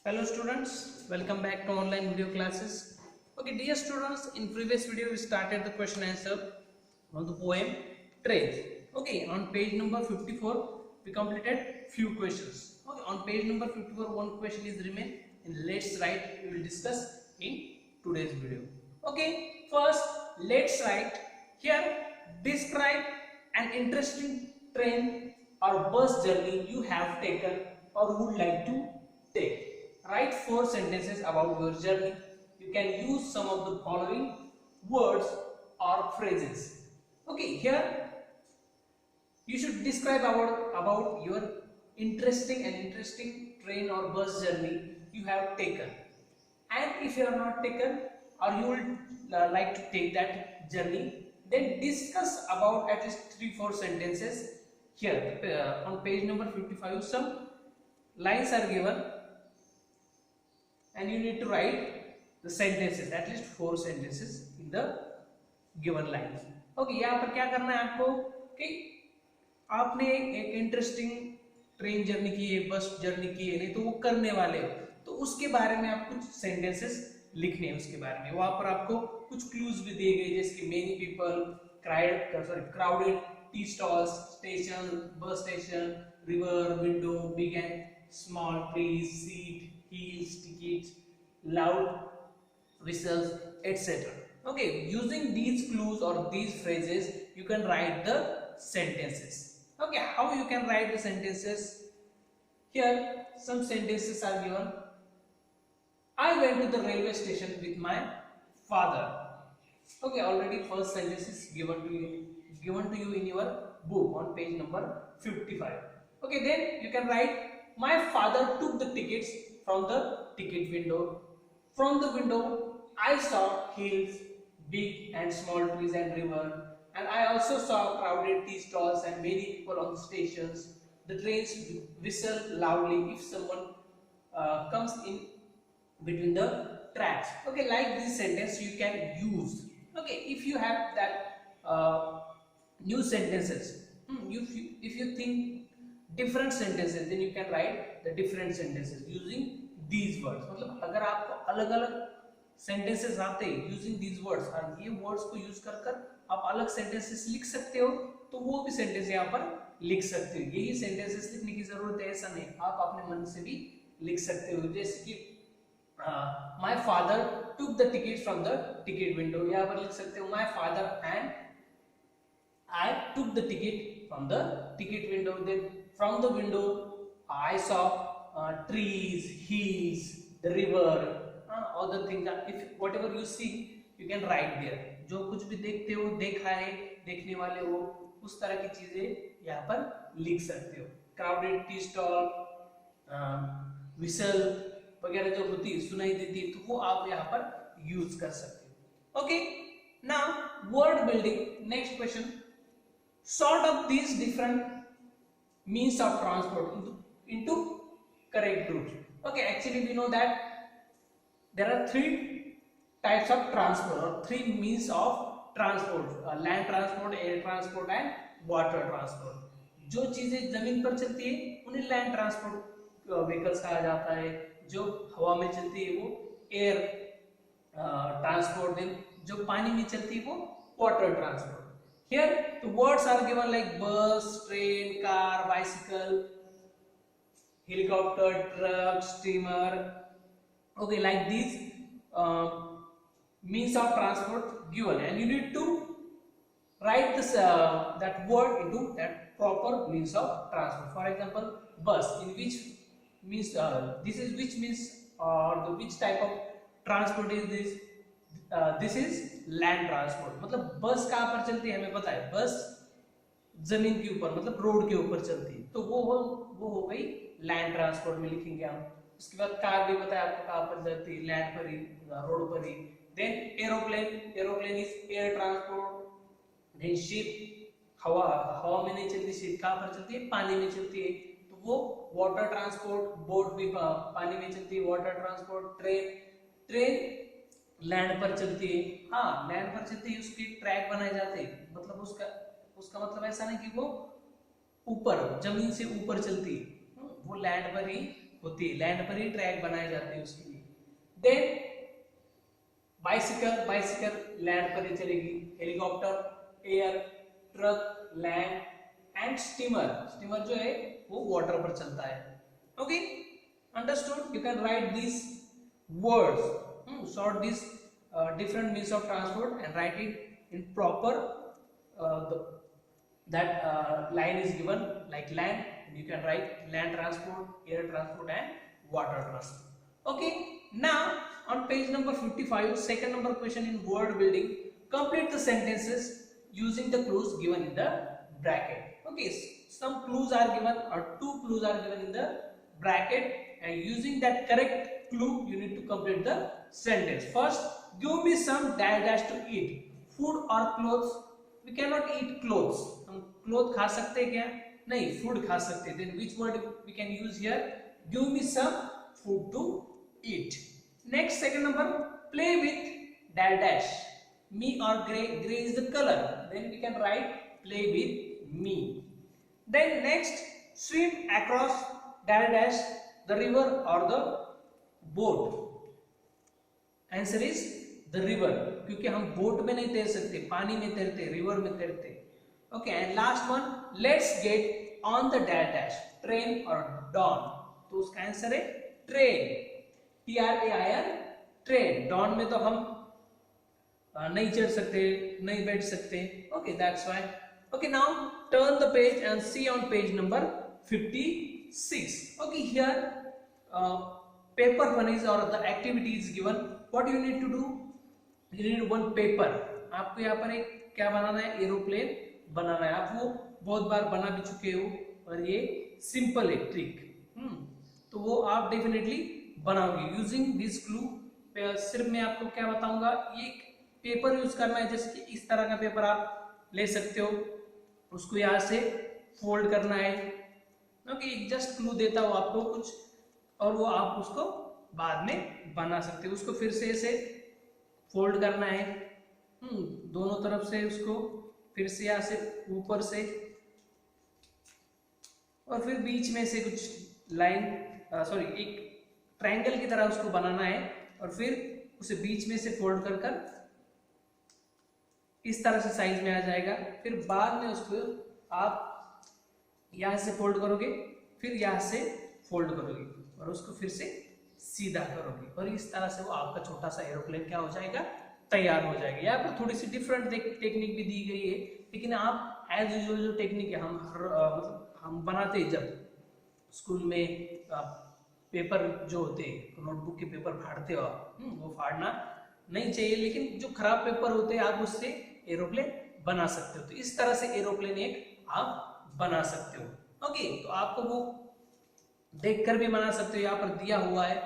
Hello students, welcome back to online video classes. Okay, dear students, in previous video we started the question answer on the poem Trains. Okay, on page number 54 we completed few questions. Okay, on page number 54 one question is remain and let's write we will discuss in today's video. Okay, first let's write here describe an interesting train or bus journey you have taken or would like to take. Write 4 sentences about your journey. You can use some of the following words or phrases. Okay, here you should describe about your interesting train or bus journey you have taken. And if you are not taken or you would like to take that journey, then discuss about at least 3-4 sentences. Here on page number 55 some lines are given and you need to write the sentences, at least 4 sentences in the given lines. Okay, यहाँ पर क्या करना है आपको कि आपने एक interesting train journey की है, बस जर्नी की है, नहीं तो वो करने वाले हो तो उसके बारे में आप कुछ सेंटेंसेस लिखने हैं उसके बारे में. वहां पर आपको कुछ क्लूज भी दिए गए जैसे कि many people, crowded tea stalls, station, bus station, river, window, big and small trees, seat, heels, tickets, loud whistles, etc. Okay, using these clues or these phrases, you can write the sentences. Okay, how you can write the sentences? Here, some sentences are given. I went to the railway station with my father. Okay, already first sentence is given to you in your book on page number 55. Okay, then you can write my father took the tickets from the ticket window. From the window I saw hills, big and small trees and river, and I also saw crowded tea stalls and many people on the stations. The trains whistle loudly if someone comes in between the tracks. Okay, like this sentence you can use. Okay, if you have that new sentences, if you think different sentences, then you can write the different sentences using these words. मतलब अगर आपको अलग अलग sentences आते हैं using these words और ये words को use कर कर आप अलग sentences लिख सकते हो तो वो भी sentence यहाँ पर लिख सकते हो. यही sentences लिखने की जरूरत है ऐसा नहीं, आप अपने मन से भी लिख सकते हो. जैसे कि my father took the tickets from the ticket window, यहाँ पर लिख सकते हो my father and I took the ticket from the ticket window. Then from the window I saw trees, hills, the river, other things. If whatever you see you can write there. जो कुछ भी देखते हो, देखा है, देखने वाले हो, उस तरह की चीजें यहाँ पर लिख सकते हो. क्राउडेड टी स्टॉल, विसल वगैरह जो होती है सुनाई देती है तो वो आप यहाँ पर यूज कर सकते हो. Okay, now word building. Next question, sort of these different means of transport into correct groups. Okay, actually we know that there are 3 types of transport or 3 means of transport: land transport, air transport and water transport. जो चीजें जमीन पर चलती है उन्हें land transport vehicles कहा जाता है, जो हवा में चलती है वो एयर ट्रांसपोर्ट, जो पानी में चलती है वो water transport. Here the words are given like bus, train, car, bicycle, helicopter, truck, steamer. Okay, like these means of transport given, and you need to write this that word into that proper means of transport. For example, bus, in which means this is which means or the which type of transport is this? This is land transport. मतलब बस कहाँ पर चलती है हमें पता है, बस जमीन के ऊपर मतलब रोड के ऊपर चलती है तो वो हो गई लैंड ट्रांसपोर्ट में लिखेंगे हम. उसके बाद कार भी पता है आपको कहाँ पर चलती है, लैंड पर ही, रोड पर ही. Then aeroplane is air transport. Then ship, हवा में नहीं चलती, शिप कहाँ पर चलती है, पानी में चलती है तो वो वाटर ट्रांसपोर्ट. बोट भी पानी में चलती है, वाटर ट्रांसपोर्ट. ट्रेन लैंड पर चलती है, हाँ लैंड पर चलती है, उसके ट्रैक बनाए जाते हैं, मतलब उसका मतलब ऐसा नहीं कि वो ऊपर जमीन से ऊपर चलती है, वो लैंड पर ही होती है, लैंड पर ही ट्रैक बनाए जाते हैं उसके लिए। देन बाइसिकल, बाइसिकल लैंड पर ही चलेगी। Helicopter air, truck land, and steamer, steamer जो है वो वाटर पर चलता है। Okay, understood? You can write this words, sort these different means of transport and write it in proper that line is given, like land, you can write land transport, air transport and water transport. Okay, now on page number 55, second number question in word building, complete the sentences using the clues given in the bracket. Okay, some clues are given, or 2 clues are given in the bracket, and using that correct clue you need to complete the sentence. First, give me some dash dash to eat, food or clothes. We cannot eat clothes. हम cloth खा सकते हैं क्या? नहीं, food खा सकते हैं. Then which word we can use here? Give me some food to eat. Next, second number, play with dash dash. Me or gray, gray is the color. Then we can write play with me. Then next, swim across dash dash the river or the boat. Answer is the river, क्योंकि हम boat में नहीं तैर सकते, पानी में तैरते, river में तैरते। Okay, and last one, let's get on the dash dash, train और डॉन। तो उसका आंसर है ट्रेन, TRAIN, ट्रेन। डॉन में तो हम नहीं चढ़ सकते, नहीं बैठ सकते। Okay, that's why. Okay, now turn the page and see on page number 56. Okay, here paper one is, or the activity is given. What you need to do? You need one paper. आपको यहाँ पर एक क्या बनाना है? Aeroplane बनाना है। आप वो बहुत बार बना भी चुके हो, और ये सिंपल है ट्रिक, तो वो आप डेफिनेटली बनाओगे यूजिंग दिस क्लू। सिर्फ मैं आपको क्या बताऊंगा, ये पेपर यूज करना है। जैसे कि इस तरह का पेपर आप ले सकते हो, उसको यहाँ से फोल्ड करना है। ओके, जस्ट क्लू देता हूँ आपको कुछ, और वो आप उसको बाद में बना सकते हो। उसको फिर से ऐसे फोल्ड करना है, दोनों तरफ से उसको फिर से यहाँ से ऊपर से, और फिर बीच में से कुछ लाइन, एक ट्रायंगल की तरह उसको बनाना है, और फिर उसे बीच में से फोल्ड कर कर इस तरह से साइज में आ जाएगा। फिर बाद में उसको आप यहाँ से फोल्ड करोगे, फिर यहाँ से फोल्ड करोगे, और उसको फिर से सीधा करोगे, और इस तरह से वो आपका छोटा सा एरोप्लेन क्या हो जाएगा? तैयार हो जाएगा। यहाँ पर थोड़ी सी डिफरेंट टेक्निक भी दी गई है, लेकिन आप एज यूजुअल जो टेक्निक है मतलब हम बनाते हैं जब स्कूल में पेपर जो होते हैं, नोटबुक के पेपर फाड़ते हो आप, वो फाड़ना नहीं चाहिए, लेकिन जो खराब पेपर होते हैं आप उससे एरोप्लेन बना सकते हो। तो इस तरह से एरोप्लेन एक आप बना सकते हो। ओके, तो आपको वो देखकर भी बना सकते हो, यहाँ पर दिया हुआ है।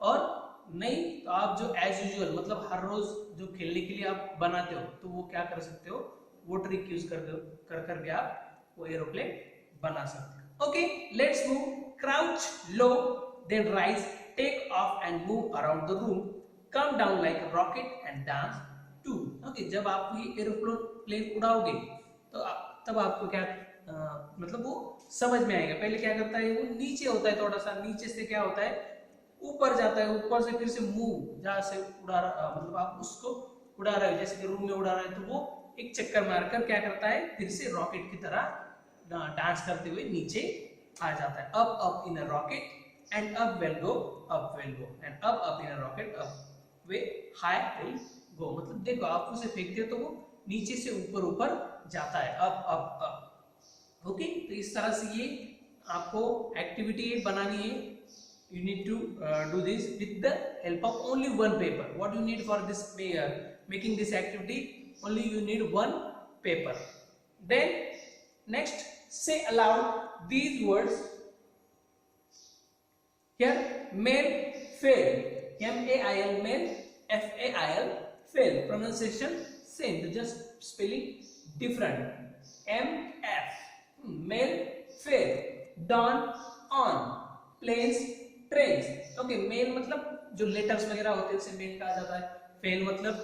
और नहीं तो आप जो एज यूजुअल, मतलब हर रोज जो खेलने के लिए आप बनाते हो, तो वो क्या कर सकते हो, वो ट्रिक यूज कर भी आप वो एरोप्लेन बना सकते हो। Okay, let's move. Crouch low, then rise, take off and move around the room, come down like a rocket and dance too. Okay, जब आप ये एरोप्लेन उड़ाओगे तो तब आपको क्या मतलब वो समझ में आएगा। पहले क्या करता है, वो नीचे होता है, थोड़ा सा नीचे से क्या होता है, ऊपर जाता है, ऊपर से फिर से मूव, जहां से उड़ा रहा, मतलब आप उसको उड़ा रहे हो, जैसे कि रूम में उड़ा रहे हैं, तो वो एक चक्कर मारकर क्या करता है, फिर से रॉकेट की तरह डांस करते हुए नीचे आ जाता है। Up up in a rocket and up will go, up will go, and up in a rocket, up way high will go. मतलब देखो, आप उसे फेंकते हो तो वो नीचे से ऊपर ऊपर जाता है, अप अप अप। ओके, तो इस तरह से ये आपको एक्टिविटी बनानी है। You need to do this with the help of only one paper. What you need for this making this activity? Only you need one paper. Then next, say aloud these words. Here, male, fail. MAIL, male. FAIL, fail. Pronunciation same, just spelling different. MF, male, fail. Dawn, on. Planes, trains. Okay, mail मतलब जो letters वगैरह होते हैं उसे mail कहा जाता है। Fail मतलब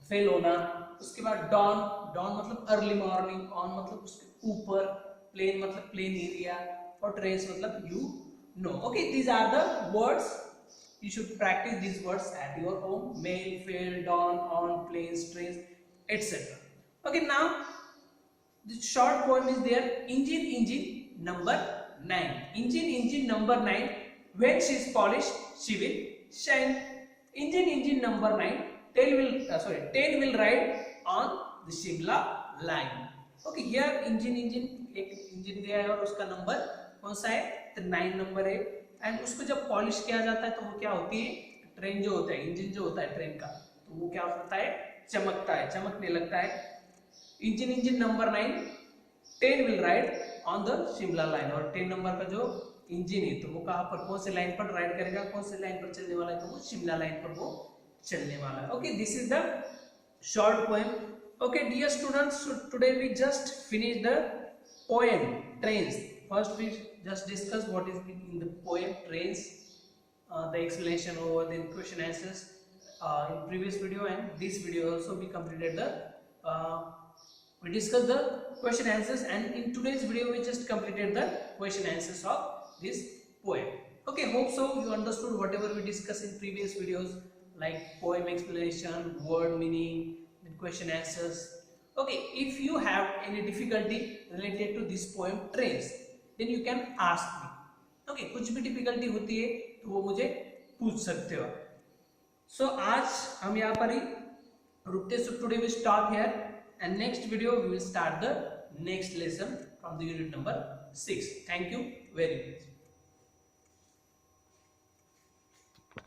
फेल होना। उसके बाद डॉन, डॉन मतलब अर्ली मॉर्निंग, ऑन मतलब उसके ऊपर, प्लेन मतलब प्लेन एरिया, और ट्रेन्स मतलब you No. Okay, these are the words. You should practice these words at your home. Mail, fail, dawn, on, planes, trains, etc. Okay, now the short poem is there. Engine number 9. Engine number 9. When she is polished, she will shine. Engine number 9. Train will ride on the Shimla line. Okay, here engine एक engine दिया है और उसका number कौन सा है, तो 9 number है। एंड उसको जब पॉलिश किया जाता है तो वो क्या होती है, ट्रेन जो होता है, इंजन जो होता है ट्रेन का, तो वो क्या होता है, चमकता है, चमकने लगता है। Engine number 9, train will ride on the Shimla line. और 10 नंबर का जो इंजन है तो वो कहाँ पर, कौन से लाइन पर राइड करेगा, कौन से लाइन पर चलने वाला है, तो वो शिमला लाइन पर वो चलने वाला है। Okay, this is the short poem. Okay, dear students, so today we just finished the poem Trains. First we just discuss what is in the poem Trains, the explanation over the question answers in previous video, and this video also we completed the we discussed the question answers, and in today's video we just completed the question answers of this poem. Okay, hope so you understood whatever we discussed in previous videos, like poem explanation, word meaning, and question answers. Okay, if you have any difficulty related to this poem Trains, then you can ask me. Okay, कुछ भी difficulty होती है तो वो मुझे पूछ सकते हो। So आज हम यहाँ पर ही रुकते, so today we stop here, and next video we will start the next lesson from the unit number 6. Thank you very much.